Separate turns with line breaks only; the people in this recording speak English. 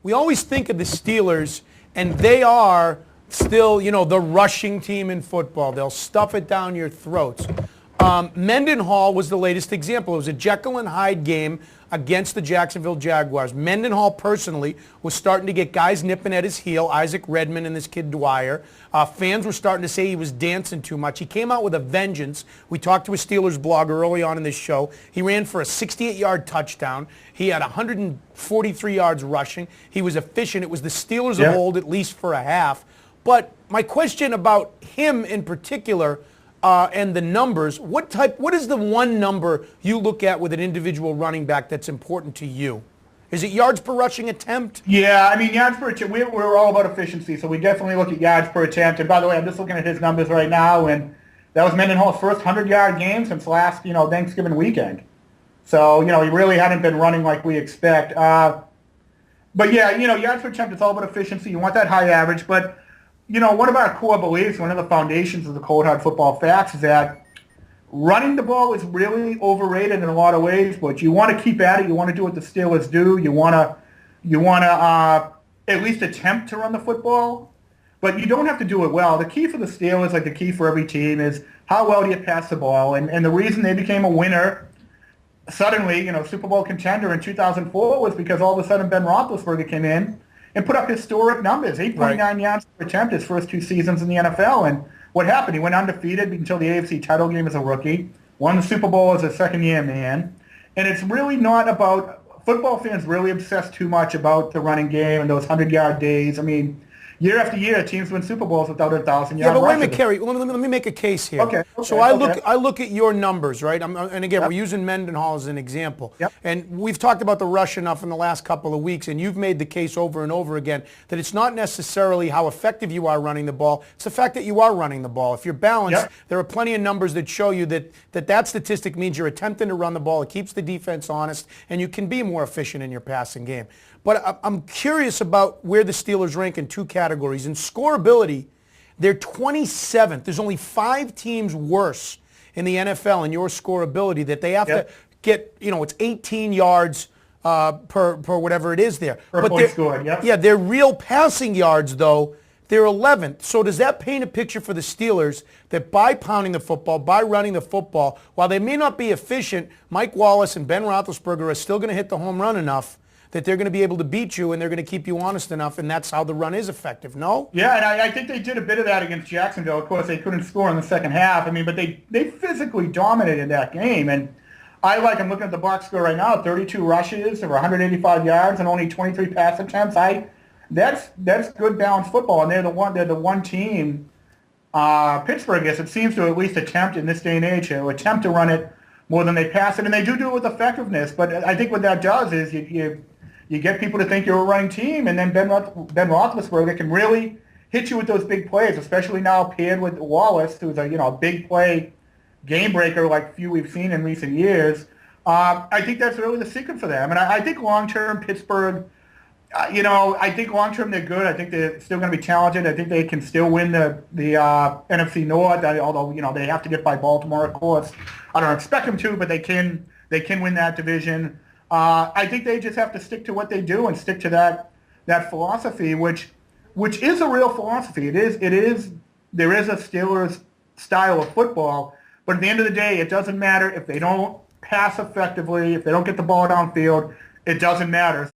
we always think of the Steelers, and they are still, the rushing team in football. They'll stuff it down your throats. Mendenhall was the latest example. It was a Jekyll and Hyde game against the Jacksonville Jaguars. Mendenhall personally was starting to get guys nipping at his heel, Isaac Redman and this kid Dwyer. Fans were starting to say he was dancing too much. He came out with a vengeance. We talked to a Steelers blogger early on in this show. He ran for a 68-yard touchdown. He had 143 yards rushing. He was efficient. It was the Steelers of old, at least for a half. But my question about him in particular, and the numbers, what is the one number you look at with an individual running back that's important to you? Is it yards per rushing attempt?
Yeah, I mean, yards per attempt, we're all about efficiency, so we definitely look at yards per attempt. And by the way, I'm just looking at his numbers right now, and that was Mednenhall's first 100-yard game since last, Thanksgiving weekend. So, he really hadn't been running like we expect. But yeah, yards per attempt, it's all about efficiency. You want that high average, but one of our core beliefs, one of the foundations of the cold hard football facts is that running the ball is really overrated in a lot of ways, but you want to keep at it. You want to do what the Steelers do. You want to at least attempt to run the football, but you don't have to do it well. The key for the Steelers, like the key for every team, is how well do you pass the ball? And the reason they became a winner suddenly, Super Bowl contender in 2004 was because all of a sudden Ben Roethlisberger came in and put up historic numbers, 8.9 yards per attempt his first 2 seasons in the NFL. And what happened? He went undefeated until the AFC title game as a rookie, won the Super Bowl as a second-year man. And it's really not about – football fans really obsess too much about the running game and those 100-yard days. I mean, year after year, teams win Super Bowls without a 1,000-yard
Yeah, but wait a minute, Kerry. Let me make a case here.
Okay.
So I look at your numbers, right? And again, we're using Mendenhall as an example.
Yep.
And we've talked about the rush enough in the last couple of weeks, and you've made the case over and over again that it's not necessarily how effective you are running the ball. It's the fact that you are running the ball. If you're balanced, there are plenty of numbers that show you that statistic means you're attempting to run the ball. It keeps the defense honest, and you can be more efficient in your passing game. But I'm curious about where the Steelers rank in 2 categories. In scoreability, they're 27th. There's only 5 teams worse in the NFL in your scoreability that they have to get, it's 18 yards per whatever it is there.
Per point scored,
Yeah, their real passing yards, though, they're 11th. So does that paint a picture for the Steelers that by pounding the football, by running the football, while they may not be efficient, Mike Wallace and Ben Roethlisberger are still going to hit the home run enough that they're going to be able to beat you and they're going to keep you honest enough, and that's how the run is effective, no?
Yeah, and I think they did a bit of that against Jacksonville. Of course, they couldn't score in the second half. I mean, but they physically dominated that game. And I'm looking at the box score right now, 32 rushes over 185 yards and only 23 pass attempts. That's good balanced football, and they're the one team, Pittsburgh is, it seems to at least attempt in this day and age to attempt to run it more than they pass it, and they do it with effectiveness. But I think what that does is you get people to think you're a running team, and then Ben Roethlisberger can really hit you with those big plays, especially now paired with Wallace, who's a big play game breaker like few we've seen in recent years. I think that's really the secret for them. And I think long-term Pittsburgh, I think long-term they're good. I think they're still going to be talented. I think they can still win the NFC North, although, they have to get by Baltimore, of course. I don't expect them to, but they can win that division. I think they just have to stick to what they do and stick to that philosophy, which is a real philosophy. There is a Steelers style of football, but at the end of the day, it doesn't matter if they don't pass effectively, if they don't get the ball downfield. It doesn't matter.